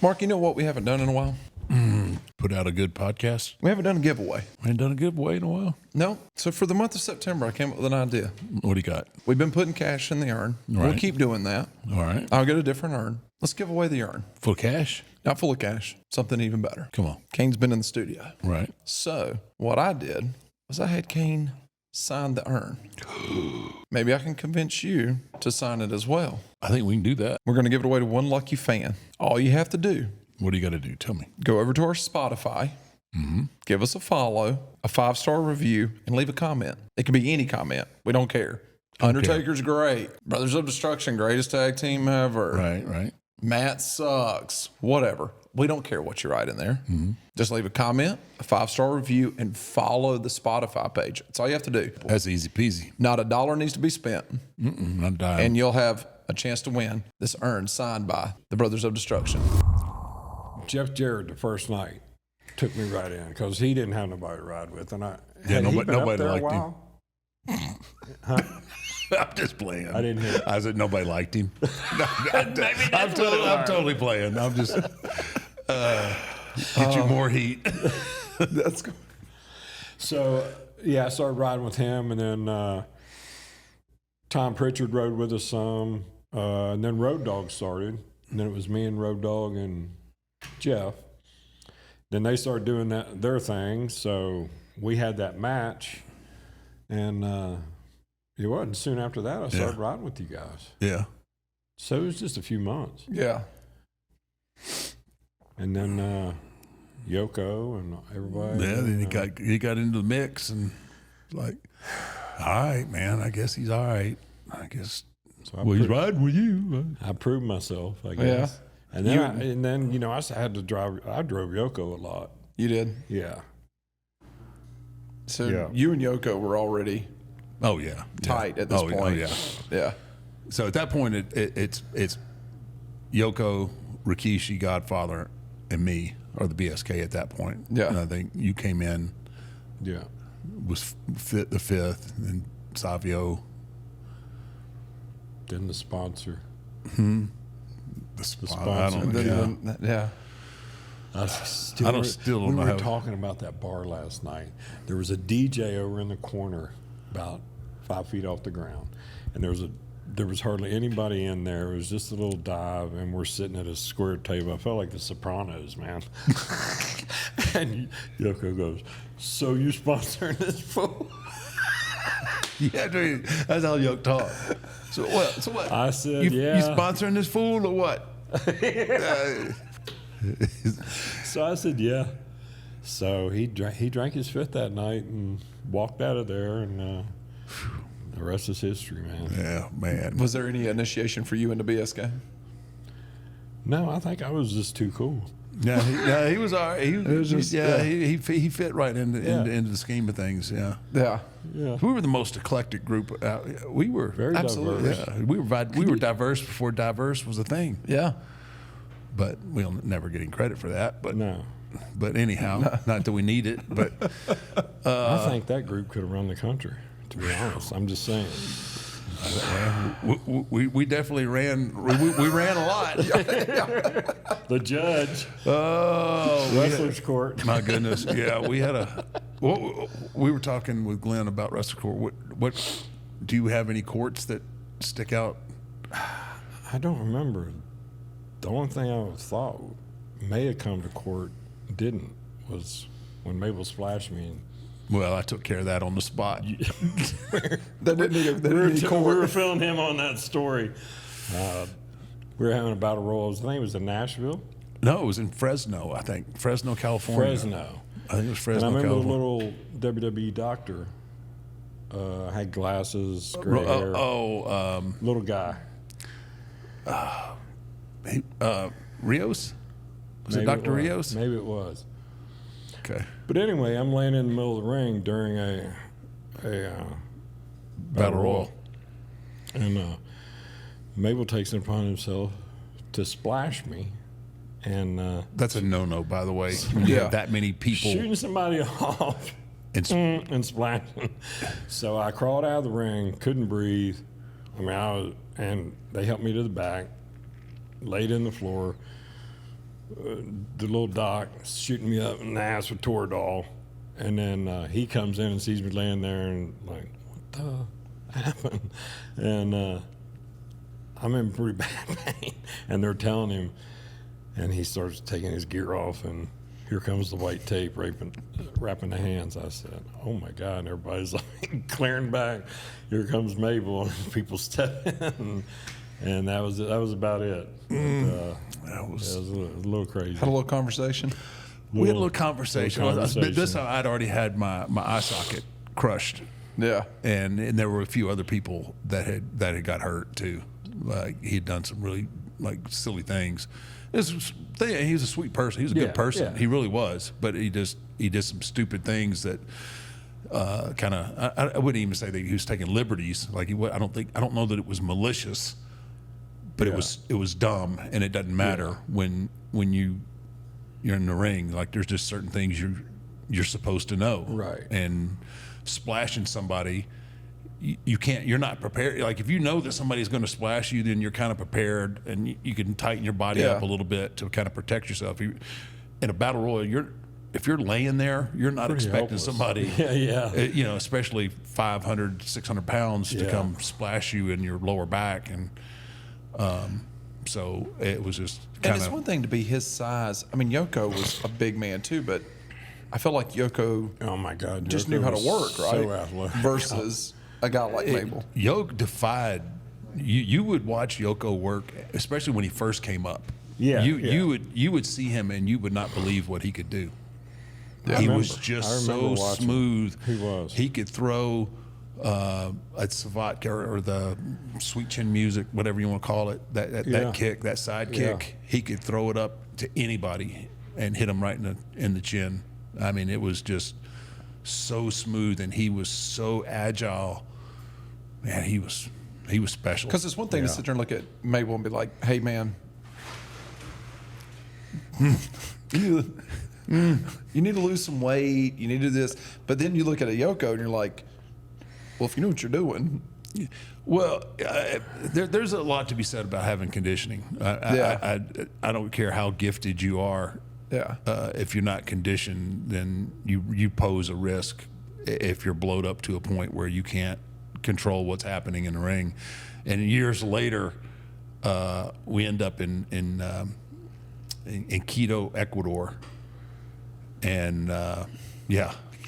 Mark, you know what we haven't done in a while? Put out a good podcast. We haven't done a giveaway. We ain't done a giveaway in a while. No. So for the month of September, I came up with an idea. What do you got? We've been putting cash in the urn. All We'll right. keep doing that. All right. I'll get a different urn. Let's give away the urn. Full cash? Not full of cash. Something even better. Come on. Kane's been in the studio. Right. So what I did was I had Kane sign the urn. Maybe I can convince you to sign it as well. I think we can do that. We're going to give it away to one lucky fan. All you have to do, What do you got to do? Tell me. go over to our Spotify, give us a follow, a 5-star review, and leave a comment. It can be any comment. We don't care. Undertaker's great. Brothers of Destruction, greatest tag team ever. Right. Matt sucks. Whatever. We don't care what you write in there. Just leave a comment, a 5-star review, and follow the Spotify page. That's all you have to do. That's easy peasy. Not a dollar needs to be spent. Not a dime. And you'll have a chance to win this urn signed by the Brothers of Destruction. Jeff Jarrett, the first night, took me right in because he didn't have nobody to ride with, and nobody there liked a him. while? I'm just playing. I didn't hear. I said nobody liked him. I'm totally playing. I'm just get you more heat. That's cool. So yeah, I started riding with him, and then Tom Pritchard rode with us some, and then Road Dogg started, and then it was me and Road Dogg and Jeff. Then they started doing their thing, so we had that match, and it wasn't soon after that I started riding with you guys. Yeah. So it was just a few months, Yeah. and then Yoko and everybody. Yeah. Then he got into the mix and like, all right, man. I guess he's all right. I guess. So He's riding with you. I proved myself, I guess. Yeah. And then you know I had to drive. I drove Yoko a lot. You did? Yeah. So Yeah. you and Yoko were already Oh yeah. tight at this point. Oh yeah. Yeah. So at that point, it's Yoko, Rikishi, Godfather, and me are the BSK at that point. Yeah. And I think you came in, Yeah. was the fifth, and Savio. Then the sponsor. The sponsor. I don't know. Yeah. Yeah. I don't We know were how- talking about that bar last night. There was a DJ over in the corner, about 5 feet off the ground, and there was hardly anybody in there. It was just a little dive, and we're sitting at a square table. I felt like the Sopranos, man. And Yoko goes, "So you sponsoring this fool?" Yeah, dude, that's how Yoke talk. So what? I said, You "Yeah." sponsoring this fool or what? So I said, "Yeah." So he drank his fifth that night and walked out of there, and the rest is history, man. Yeah, man. Was there any initiation for you into BSK? No, I think I was just too cool. Yeah, he was all right. He fit right into the scheme of things. Yeah. Yeah. Yeah. We were the most eclectic group. We were Very Absolutely. diverse. Yeah, we were diverse before diverse was a thing. Yeah. But we'll never get any credit for that. But No. But anyhow, not that we need it. But I think that group could have run the country, to be honest. I'm just saying. we definitely ran. We ran a lot. The judge, Oh, wrestler's court. my goodness! Yeah, we had we were talking with Glenn about wrestler court. What do you have any courts that stick out? I don't remember. The only thing I thought may have come to court didn't was when Mabel splashed me. Well, I took care of that on the spot. They didn't need We were filling him on that story. We were having a battle royal. I think it was in Nashville. No, it was in Fresno. I think Fresno, California. Fresno. I think it was And Fresno, I remember California. the little WWE doctor had glasses, gray hair, little guy. Rios? Was it Maybe Dr. Rios? Maybe it was. Okay. But anyway, I'm laying in the middle of the ring during a Battle Royal. and Mabel takes it upon himself to splash me, and That's a no-no, by the way. When you have that many people. shooting somebody off and splashing. So I crawled out of the ring, couldn't breathe. I mean, and they helped me to the back, laid in the floor. the little doc shooting me up in the ass with Toradol. And then he comes in and sees me laying there and like, what the happened? And I'm in pretty bad pain. And they're telling him, and he starts taking his gear off, and here comes the white tape wrapping the hands. I said, oh my God, and everybody's like clearing back. Here comes Mabel, and people step in. And that was about it. That was a little crazy. Had a little conversation. We had a little conversation. This time I'd already had my eye socket crushed. Yeah. And there were a few other people that had got hurt too. Like he had done some really like silly things. He was a sweet person. He was a good person. Yeah. He really was. But he did some stupid things that kind of I wouldn't even say that he was taking liberties. Like I don't know that it was malicious, but it was dumb, and it doesn't matter when you're in the ring. Like there's just certain things you're supposed to know. Right. And splashing somebody, you're not prepared. Like if you know that somebody's going to splash you, then you're kind of prepared, and you can tighten your body up a little bit to kind of protect yourself. In a battle royal, if you're laying there, you're not pretty expecting helpless. Somebody, especially 500, 600 pounds to come splash you in your lower back. And so it was just kind of. And it's one thing to be his size. I mean, Yoko was a big man too, but I feel like Yoko. Oh my God, just Yoko knew how to work, right? So athletic. Versus a guy like Mabel. Yoko defied. You would watch Yoko work, especially when he first came up. Yeah, you would see him and you would not believe what he could do. Yeah, he was just so smooth. He was. He could throw a Savat or the sweet chin music, whatever you want to call it, that kick, that side kick. He could throw it up to anybody and hit him right in the chin. I mean, it was just so smooth, and he was so agile. Man, he was special. Because it's one thing to sit there and look at Mabel and be like, "Hey, man, you need to lose some weight. You need to do this." But then you look at a Yoko and you're like, "Well, if you know what you're doing." Well, there's a lot to be said about having conditioning. I don't care how gifted you are. Yeah. If you're not conditioned, then you pose a risk if you're blowed up to a point where you can't control what's happening in the ring. And years later, we end up in Quito, Ecuador, and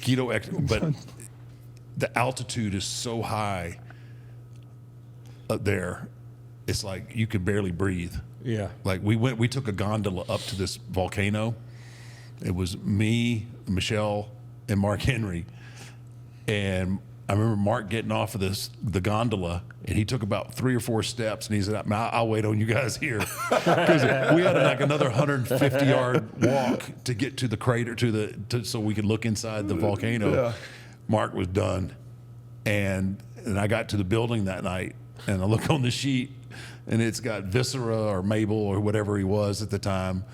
Quito, Ecuador. But the altitude is so high up there, it's like you could barely breathe. Yeah. Like we took a gondola up to this volcano. It was me, Michelle, and Mark Henry. And I remember Mark getting off of the gondola, and he took about 3 or 4 steps, and he said, "I'll wait on you guys here." Because we had like another 150-yard walk to get to the crater, so we could look inside the volcano. Yeah. Mark was done. And I got to the building that night, and I look on the sheet, and it's got Viscera or Mabel or whatever he was at the time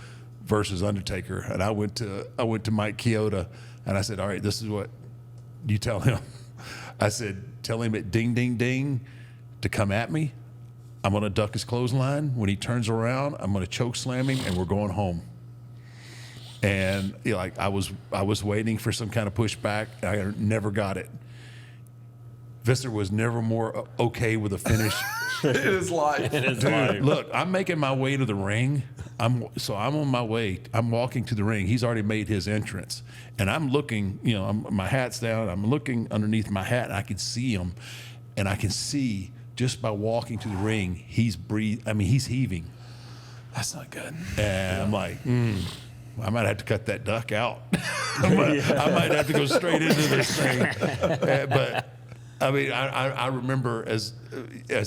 versus Undertaker. And I went to Mike Chioda, and I said, "All right, this is what you tell him." I said, "Tell him at ding, ding, ding to come at me. I'm going to duck his clothesline. When he turns around, I'm going to choke slam him, and we're going home." And I was waiting for some kind of pushback. I never got it. Visser was never more okay with a finish. In his life. Dude, look, I'm making my way to the ring. I'm on my way. I'm walking to the ring. He's already made his entrance, and I'm looking. My hat's down. I'm looking underneath my hat, and I can see him, and I can see just by walking to the ring, he's he's heaving. That's not good. And I'm like, I might have to cut that duck out. I might have to go straight into this thing. But I mean, I remember as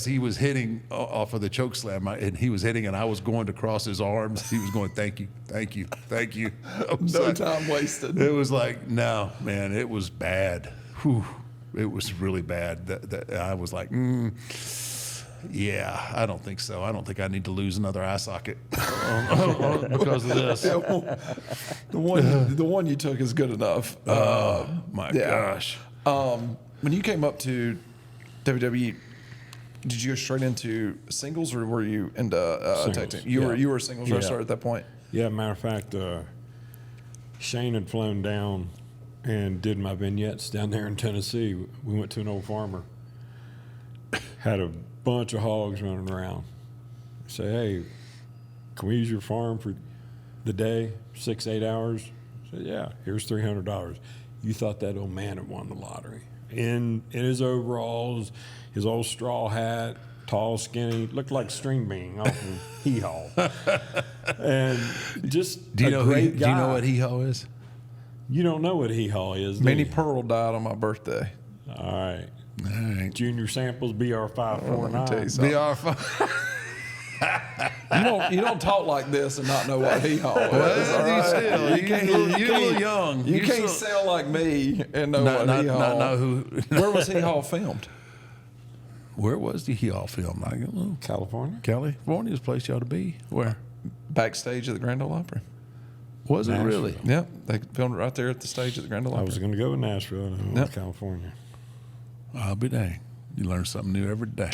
he was hitting off of the choke slam, and he was hitting, and I was going to cross his arms. He was going, "Thank you, thank you, thank you." No time wasted. It was like, no, man, it was bad. Whew. It was really bad. That I was like, yeah, I don't think so. I don't think I need to lose another eye socket because of this. The one you took is good enough. My gosh. When you came up to WWE, did you go straight into singles, or were you into tag team? You were a singles wrestler at that point. Yeah, matter of fact, Shane had flown down and did my vignettes down there in Tennessee. We went to an old farmer, had a bunch of hogs running around. I said, hey, can we use your farm for the day, 6-8 hours? I said, yeah, here's $300. You thought that old man had won the lottery. In his overalls, his old straw hat, tall, skinny, looked like String Bean off of Hee Haw. And just Do you know great guy. Do you know what Hee Haw is? You don't know what Hee Haw is, do Minnie you? Pearl died on my birthday. All right. All right. Junior Samples, Let me tell you BR549. something. BR5. You don't talk like this and not know what Hee Haw is. all right? You're a little young. You can't sell like me and know what Hee Haw. Not know who. Where was Hee Haw filmed? Where was the Hee Haw film? I don't know. California? California's a place you ought to be. Where? Backstage at the Grand Ole Opry. Was it Nashville. really? Yep, they filmed it right there at the stage at the Grand Ole I Opry. was going to go with Nashville and I went Yep. with California. I'll be dang. You learn something new every day.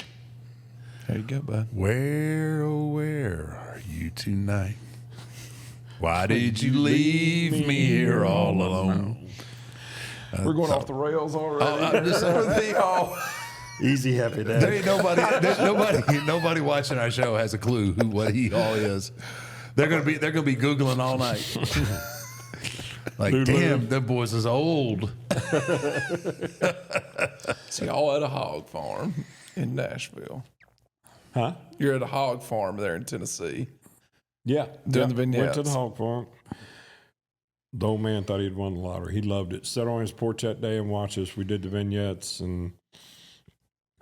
There you go, bud. Where, oh, where are you tonight? Why did you leave me here all alone? We're going off the rails already. I'm just saying. Hee Haw. Easy, happy day. There ain't nobody watching our show has a clue what Hee Haw is. They're gonna be Googling all night. Like, damn, them boys is old. See, y'all at a hog farm in Nashville. Huh? You're at a hog farm there in Tennessee. Yeah. Doing the Went to vignettes. the hog farm. The old man thought he'd won the lottery. He loved it. Sat on his porch that day and watched us. We did the vignettes, and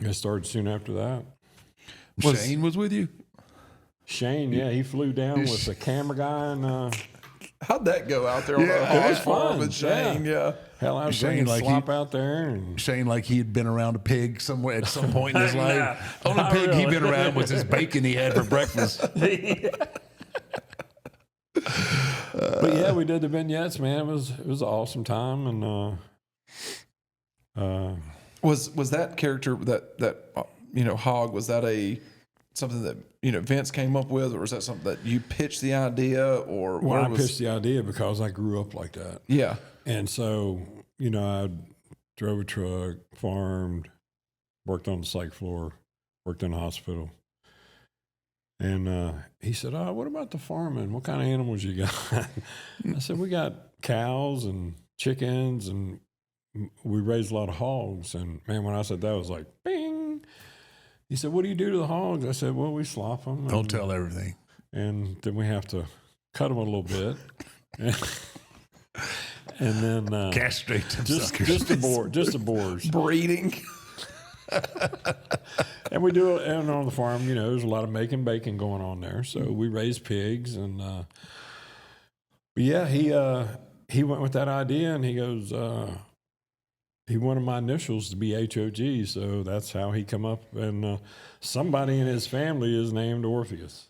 it started soon after that. Shane was with you? Shane, yeah, he flew down with the camera guy, and How'd that go out there on the it hog was farm fun, with Shane? Yeah. hell, I was Shane, bringing like slop out there. And Shane, like he had been around a pig somewhere at some point in his life. Nah, Only not pig he'd really. been around was his bacon he had for breakfast. But yeah, we did the vignettes, man. It was an awesome time, and Was that character that hog? Was that something that Vince came up with, or was that something that you pitched the idea, or well, I pitched the idea because I grew up like that. Yeah. And so, I drove a truck, farmed, worked on the psych floor, worked in a hospital. And he said, "Oh, what about the farming? What kind of animals you got?" I said, "We got cows and chickens, and we raise a lot of hogs." And man, when I said that, it was like, bing. He said, "What do you do to the hogs?" I said, "Well, we slop them. Don't tell everything. And then we have to cut them a little bit." And then Castrate them just suckers. the boars. Breeding. And we do it, and on the farm, there's a lot of making bacon going on there. So we raise pigs, and but yeah, he went with that idea, and he goes, he wanted my initials to be HOG, so that's how he come up. And somebody in his family is named Orpheus.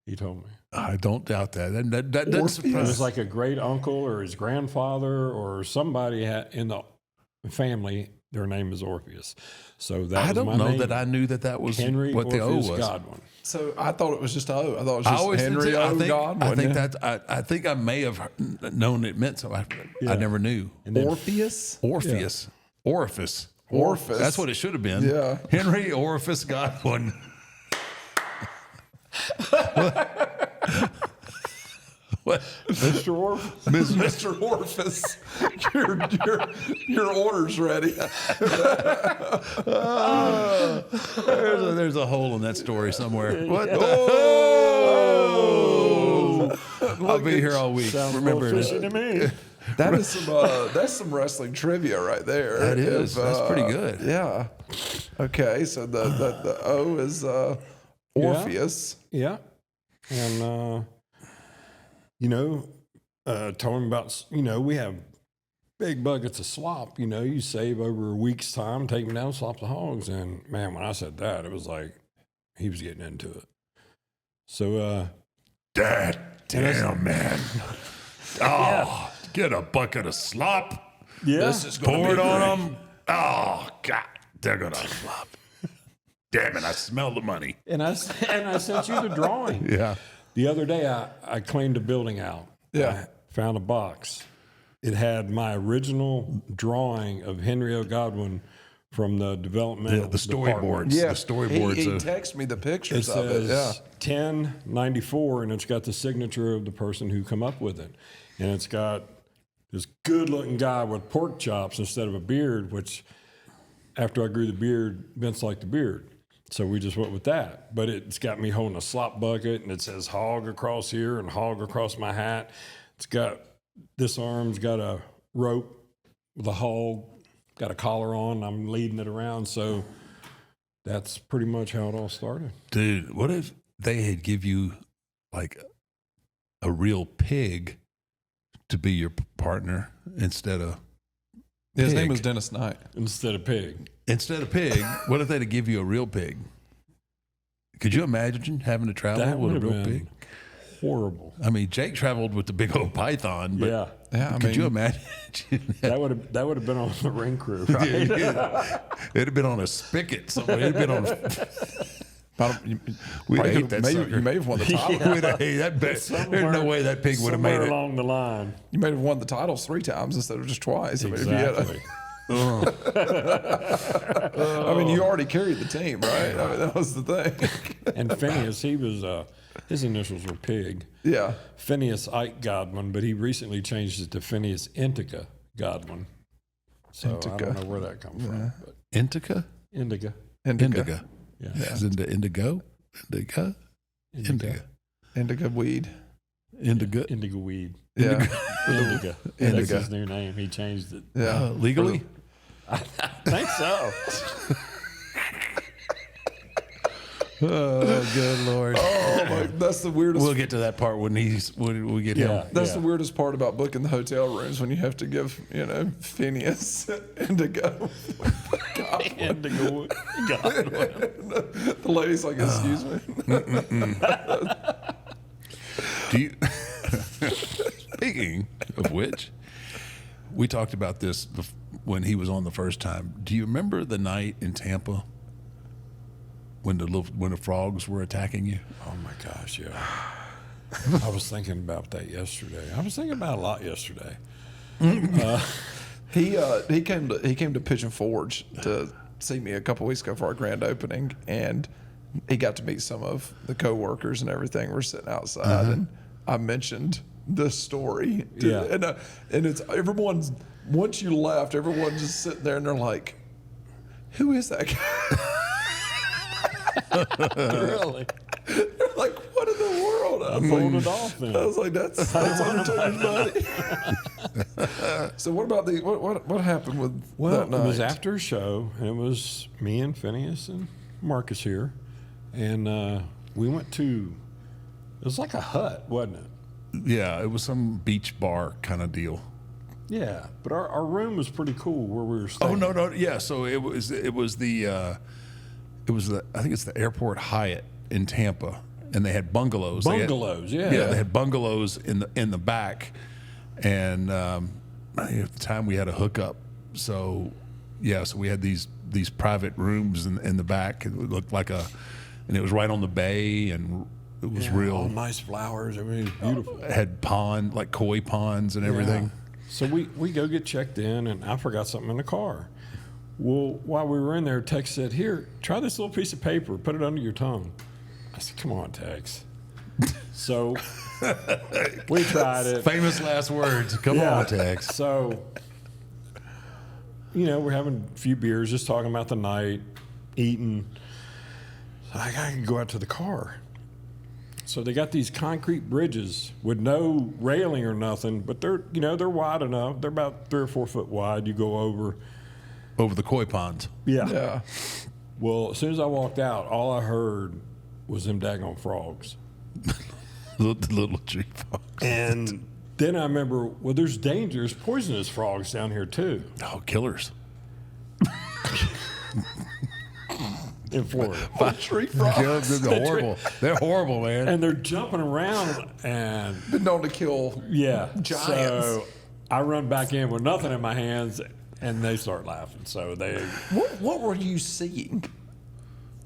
He told me. I don't doubt that. That doesn't Orpheus. It surprise was like a great uncle or his grandfather or somebody in the family. Their name is Orpheus. So that I was don't my know name. that I knew that was Henry what the O Orpheus was. Godwin. So I thought it was just O. I thought it was I just always Henry I O. think, Godwin. I think yeah. that I think I may have known it meant something. I never knew. And then Orpheus. Orpheus. Orifice. Orifice. That's what it should have been. Yeah. Henry Orifice Godwin. What? Mr. Orpheus. Mr. Orifice, your order's ready. There's a hole in that story somewhere. What? I'll be here all week. Sounds Remember fishy to me. That is that's some wrestling trivia right there. That is. That's pretty good. Yeah. Okay, so the O is Orpheus. Yeah. And, told him about, we have big buckets of slop. You save over a week's time, take them down, slop the hogs. And, man, when I said that, it was like he was getting into it. So, Dad, damn, man. Oh, get a bucket of slop. yeah. This is gonna Pour be it on great. them. Oh, God. They're going to slop. Damn it, I smell the money. And I sent you the drawing. Yeah. The other day, I cleaned a building out. Yeah. I found a box. It had my original drawing of Henry O. Godwin from the developmental The storyboards. Yeah, The storyboards. He texted me the It pictures of it. Yeah. says 1094, and it's got the signature of the person who come up with it. And it's got this good-looking guy with pork chops instead of a beard, which after I grew the beard, Vince liked the beard. So we just went with that. But it's got me holding a slop bucket, and it says hog across here and hog across my hat. It's got, this arm's got a rope with a hog, got a collar on. I'm leading it around. So that's pretty much how it all started. Dude, what if they had give you like a real pig to be your partner instead of His pig? name was Dennis Knight. Instead of pig. Instead of pig, what if they'd have give you a real pig? Could you imagine having to travel That with would a have real been pig? horrible. I mean, Jake traveled with the big old python, but Yeah. Yeah, I could you mean, imagine? That would have been on the ring crew, right? Dude, it'd have been on a spigot somewhere. It'd have been on. We'd have hate that maybe, sucker. you may have won the title. We'd have hate that. There's no way that pig would have made Somewhere it. along the line. You may have won the titles 3 times instead of just twice. I mean, if you had Exactly. I mean, you already carried the team, right? I mean, that was the thing. And Phineas, he was, his initials were Pig. Yeah. Phineas Ike Godwin, but he recently changed it to Phineas Indica Godwin. So I Indica. don't know where that comes from. But Indica? Indica. Indica. Yeah. Is it indigo? Indica? Indica. Indica weed. Indigo. Indigo weed. Yeah. Indica. Indica. That's his new name. He changed it. Yeah. Legally? I think so. Oh, good Lord. Oh, my, that's the weirdest. We'll get to that part when we get him. That's the weirdest part about booking the hotel rooms when you have to give, Phineas Indigo. Indigo Godwin. The lady's like, excuse me. Do you? Speaking of which, we talked about this when he was on the first time. Do you remember the night in Tampa when the frogs were attacking you? Oh my gosh, yeah. I was thinking about that yesterday. I was thinking about a lot yesterday. He came to Pigeon Forge to see me a couple weeks ago for our grand opening, and he got to meet some of the coworkers and everything. We're sitting outside, and I mentioned this story. Yeah. And it's everyone's, once you left, everyone's just sitting there and they're like, who is that guy? Really? They're like, what in the world? I was Pulled like, it off then. I was like, that's Undertaker's buddy. So what about what happened with Well, that night? it was after a show, and it was me and Phineas and Marcus here, and we went to. It was like a hut, wasn't it? Yeah, it was some beach bar kind of deal. Yeah, but our room was pretty cool where we were staying. Oh no, yeah. So it was the I think it's the Airport Hyatt in Tampa, and they had bungalows. Bungalows, they had bungalows in the back, and I think at the time we had a hookup. So yeah, so we had these private rooms in the back. It looked like and it was right on the bay, and it was real. All nice flowers. I mean, it was beautiful. It had like koi ponds and everything. Yeah. So we go get checked in, and I forgot something in the car. Well, while we were in there, Tex said, "Here, try this little piece of paper. Put it under your tongue." I said, "Come on, Tex." So we tried it. Famous last words. Come on, Tex. So, we're having a few beers, just talking about the night, eating. So I can go out to the car. So they got these concrete bridges with no railing or nothing, but they're wide enough. They're about 3 or 4 foot wide. You go over the koi ponds. Yeah. Well, as soon as I walked out, all I heard was them daggone frogs. Little tree frogs. And then I remember, well, there's dangerous, poisonous frogs down here too. Oh, killers. In Florida. Tree frogs. They're horrible. They're horrible, man. And they're jumping around and Been known to kill. giants. Giants. So I run back in with nothing in my hands and they start laughing. So they What were you seeing?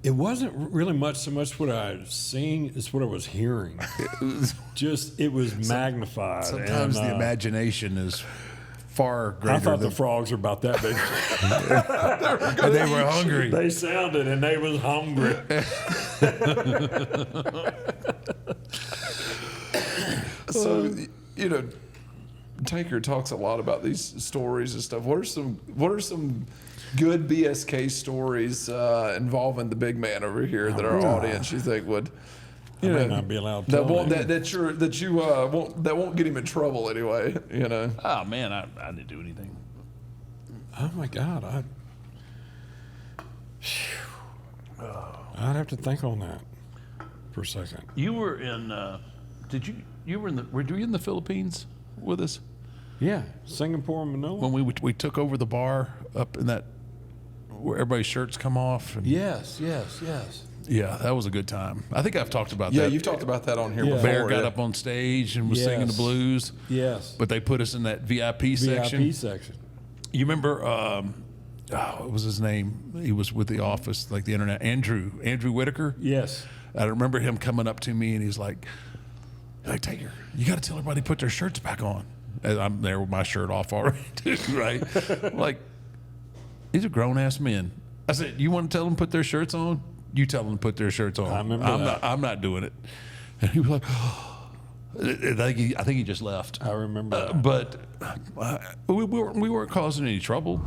It wasn't really so much what I was seeing, it's what I was hearing. It was magnified. Sometimes and, the imagination is far greater. I thought than, the frogs were about that big. and they were hungry. They sounded and they was hungry. So, you know, Taker talks a lot about these stories and stuff. What are some good BSK stories involving the big man over here that our audience you think would, I may not be allowed to tell that won't get him in trouble anyway, you know? Oh man, I didn't do anything. Oh my God, I'd have to think on that for a second. You were in. Were you in the Philippines with us Yeah, Singapore and Manila. When we took over the bar up in that where everybody's shirts come off. And, Yes. yeah, that was a good time. I think I've talked about Yeah, that. you've talked about that on here Yeah. before. Bear got yeah. up on stage and was singing the Yes. blues. Yes. But they put us in that VIP section. VIP section. You remember, what was his name? He was with The Office, like the internet. Andrew Whitaker. Yes. I remember him coming up to me and he's like, Taker, you got to tell everybody to put their shirts back on. And I'm there with my shirt off already, too, right? Like, these are grown ass men. I said, you want to tell them to put their shirts on? You tell them to put their shirts on. I remember that. I'm not doing it. And he was like, I think he just left. I remember that. But we weren't causing any trouble.